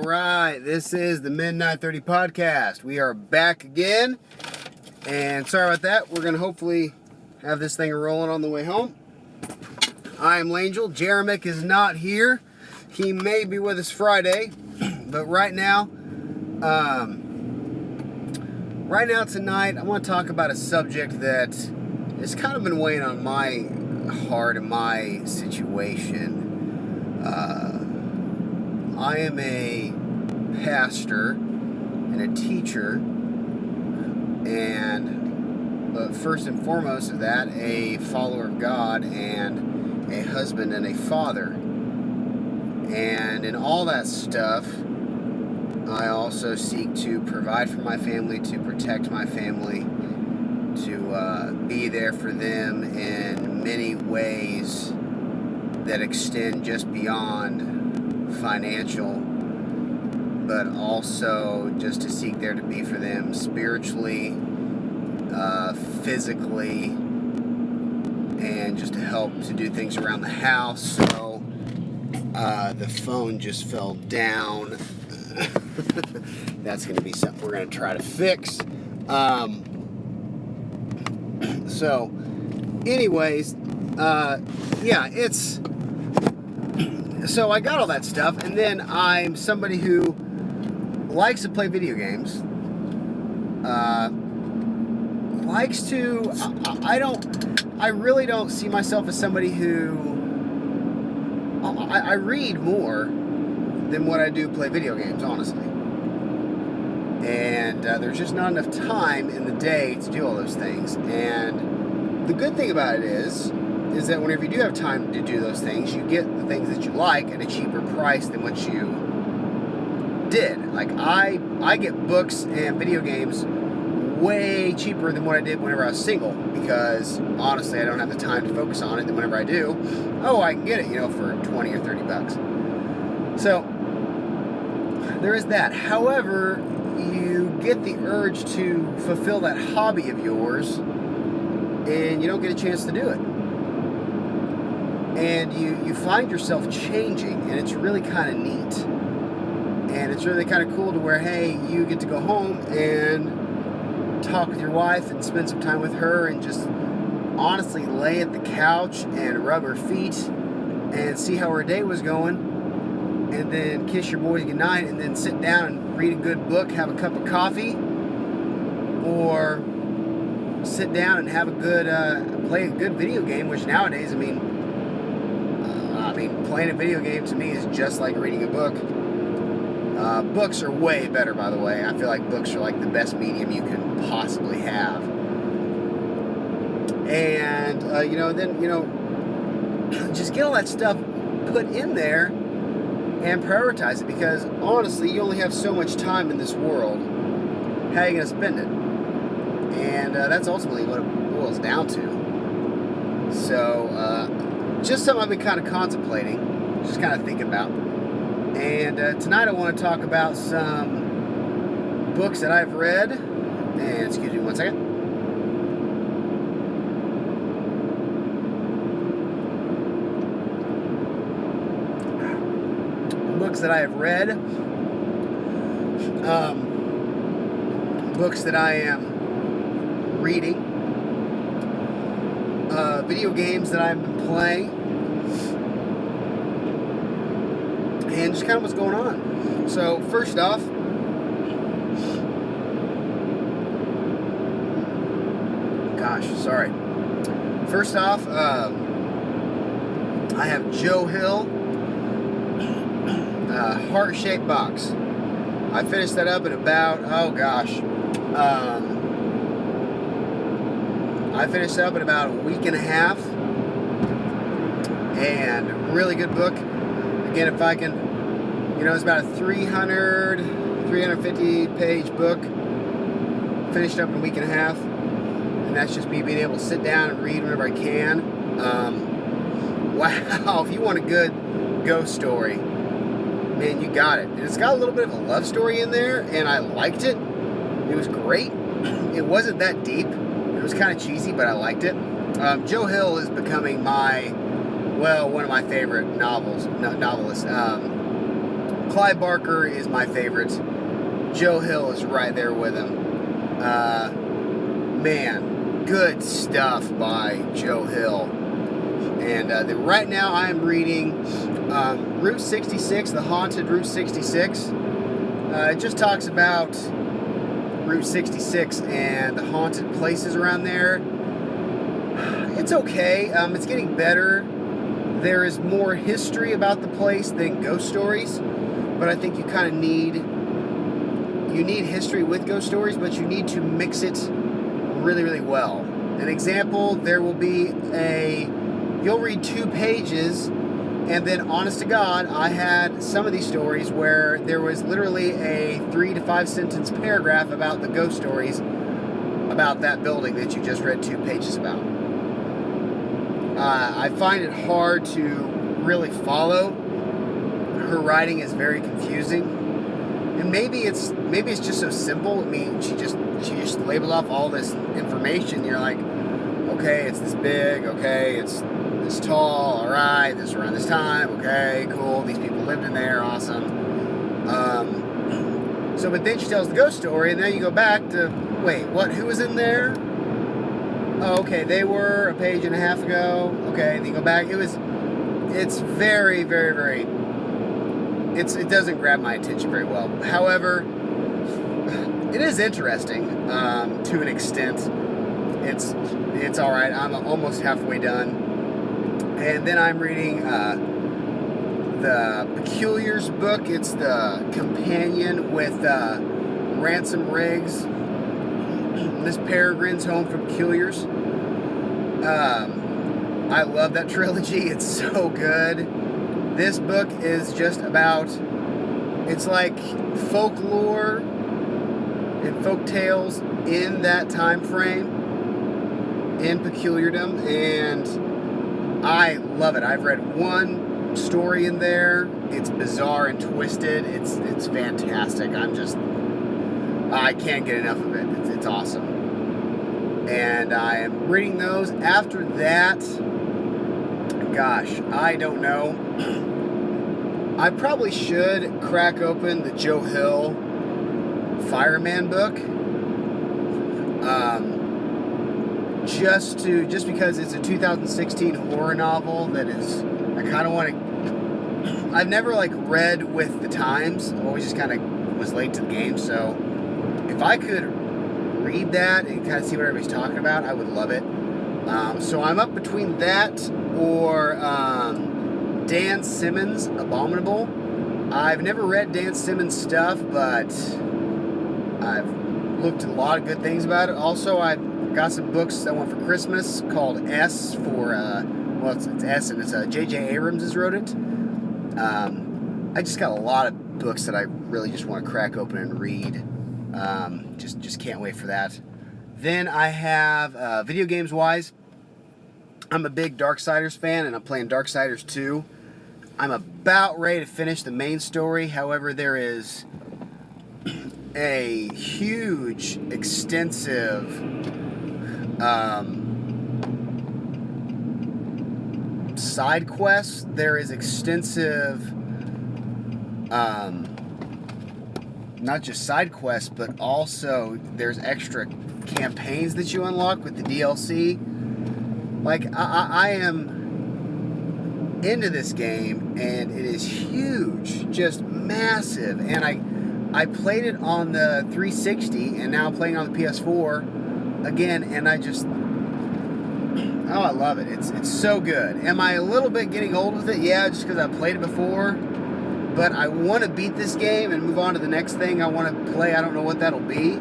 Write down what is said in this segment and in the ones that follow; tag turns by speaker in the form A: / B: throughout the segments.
A: right, this is the Midnight 30 podcast. We are back again, and sorry about that. We're going to hopefully have this thing rolling on the way home. I am Langel. Jeremick is not here. He may be with us Friday, but right now tonight, I want to talk about a subject that has kind of been weighing on my heart and my situation. I am a pastor and a teacher, but first and foremost of that, a follower of God and a husband and a father. And in all that stuff, I also seek to provide for my family, to protect my family, to be there for them in many ways that extend just beyond financial, but also just to seek there to be for them spiritually, physically, and just to help to do things around the house. So the phone just fell down. That's going to be something we're going to try to fix. So anyways, so I got all that stuff, and then I'm somebody who likes to play video games. I really don't see myself as somebody who, I read more than what I do play video games, honestly. And there's just not enough time in the day to do all those things. And the good thing about it is that whenever you do have time to do those things, you get the things that you like at a cheaper price than what you did. Like, I get books and video games way cheaper than what I did whenever I was single, because honestly I don't have the time to focus on it. And whenever I do, I can get it, for 20 or 30 bucks. So there is that. However, you get the urge to fulfill that hobby of yours, and you don't get a chance to do it. And you find yourself changing, and it's really kind of neat. And it's really kind of cool to where, hey, you get to go home and talk with your wife and spend some time with her and just honestly lay at the couch and rub her feet and see how her day was going, and then kiss your boys goodnight, and then sit down and read a good book, have a cup of coffee, or sit down and have play a good video game, which nowadays, playing a video game to me is just like reading a book. Books are way better, by the way. I feel like books are like the best medium you can possibly have. And, just get all that stuff put in there and prioritize it, because honestly, you only have so much time in this world. How are you going to spend it? And that's ultimately what it boils down to. So, just something I've been kind of contemplating, just kind of thinking about. And tonight I want to talk about some books that I've read. And excuse me one second. Books that I have read. Books that I am reading. Video games that I've been playing. And just kind of what's going on. So first off, I have Joe Hill, Heart-Shaped Box. I finished that up in about, I finished that up in about a week and a half. And really good book. Again, if I can, it's about a 350 page book, finished up in a week and a half, and that's just me being able to sit down and read whenever I can. Wow, if you want a good ghost story, man, you got it. And it's got a little bit of a love story in there, and I liked it. It was great. It wasn't that deep. It was kind of cheesy, but I liked it. Joe Hill is becoming one of my favorite novelists. Clive Barker is my favorite. Joe Hill is right there with him. Man, good stuff by Joe Hill. And right now I'm reading Route 66, The Haunted Route 66. It just talks about Route 66 and the haunted places around there. It's okay. It's getting better. There is more history about the place than ghost stories, but I think you kind of need history with ghost stories, but you need to mix it really, really well. An example, you'll read 2 pages, and then honest to God, I had some of these stories where there was literally a 3 to 5 sentence paragraph about the ghost stories about that building that you just read 2 pages about. I find it hard to really follow. Her writing is very confusing, and maybe it's just so simple. I mean, she just labeled off all this information. You're like, okay, it's this big. Okay, it's this tall. All right, this around this time. Okay, cool. These people lived in there. Awesome. But then she tells the ghost story, and then you go back to, wait, what? Who was in there? Oh, okay, they were a page and a half ago. Okay, and you go back. It's very, very, very. It doesn't grab my attention very well. However, it is interesting to an extent. It's all right. I'm almost halfway done, and then I'm reading the Peculiars book. It's the companion with Ransom Riggs. Miss Peregrine's Home for Peculiars. I love that trilogy. It's so good. This book is just about, it's like folklore and folk tales in that time frame, in peculiardom, and I love it. I've read one story in there. It's bizarre and twisted. It's fantastic. I can't get enough of it. It's awesome. And I am reading those. After that, gosh, I don't know. I probably should crack open the Joe Hill Fireman book. Just because it's a 2016 horror novel that is, I kind of want to, I've never read with the times. I always just kind of was late to the game, so if I could read that and kind of see what everybody's talking about, I would love it. So I'm up between that or Dan Simmons' Abominable. I've never read Dan Simmons' stuff, but I've looked at a lot of good things about it. Also, I've got some books I want for Christmas called S for, it's S, and it's J.J. Abrams has wrote it. I just got a lot of books that I really just want to crack open and read. Just can't wait for that. Then I have, video games wise, I'm a big Darksiders fan, and I'm playing Darksiders 2. I'm about ready to finish the main story. However, there is a huge, extensive side quest. There is extensive not just side quests, but also there's extra campaigns that you unlock with the DLC. I am into this game, and it is huge, just massive. And I played it on the 360, and now I'm playing on the PS4 again, and I love it. It's so good. Am I a little bit getting old with it? Yeah, just because I played it before. But I want to beat this game and move on to the next thing I want to play. I don't know what that'll be.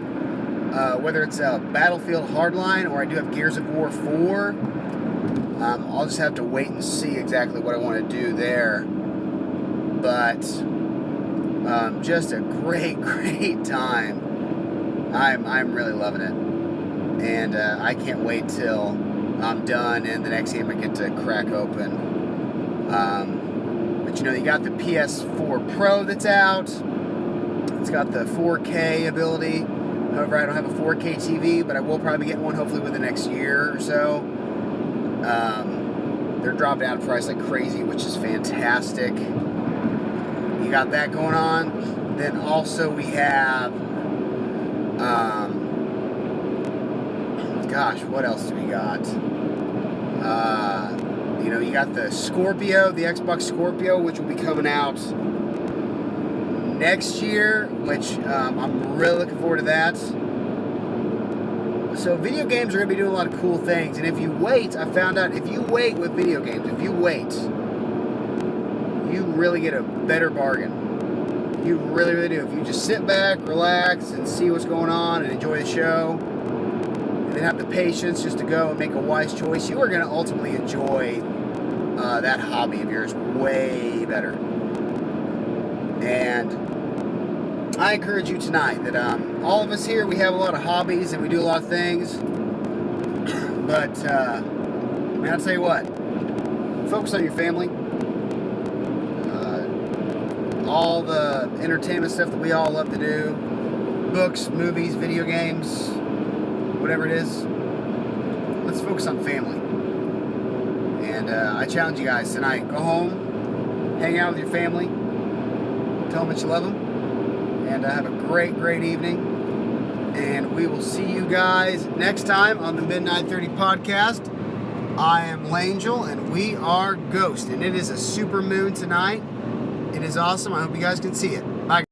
A: Whether it's a Battlefield Hardline or I do have Gears of War 4. I'll just have to wait and see exactly what I want to do there. But just a great, great time. I'm really loving it. And I can't wait till I'm done and the next game I get to crack open. But you got the PS4 Pro that's out. It's got the 4K ability. However, I don't have a 4K TV, but I will probably get one hopefully within the next year or so. They're dropping out of price like crazy, which is fantastic. you got that going on. Then also we have, gosh, what else do we got? You got the Scorpio, the Xbox Scorpio, which will be coming out next year, which I'm really looking forward to that. So video games are going to be doing a lot of cool things. And if you wait, I found out if you wait with video games, you really get a better bargain. You really, really do. If you just sit back, relax, and see what's going on and enjoy the show, and then have the patience just to go and make a wise choice, you are going to ultimately enjoy that hobby of yours way better. And I encourage you tonight that all of us here, we have a lot of hobbies and we do a lot of things. But, man, I'll tell you what, focus on your family. All the entertainment stuff that we all love to do, books, movies, video games, whatever it is, let's focus on family. And I challenge you guys tonight, go home, hang out with your family, tell them that you love them, and have a great, great evening. And we will see you guys next time on the Midnight 30 podcast. I am Langel, and we are Ghost, and it is a super moon tonight. It is awesome. I hope you guys can see it.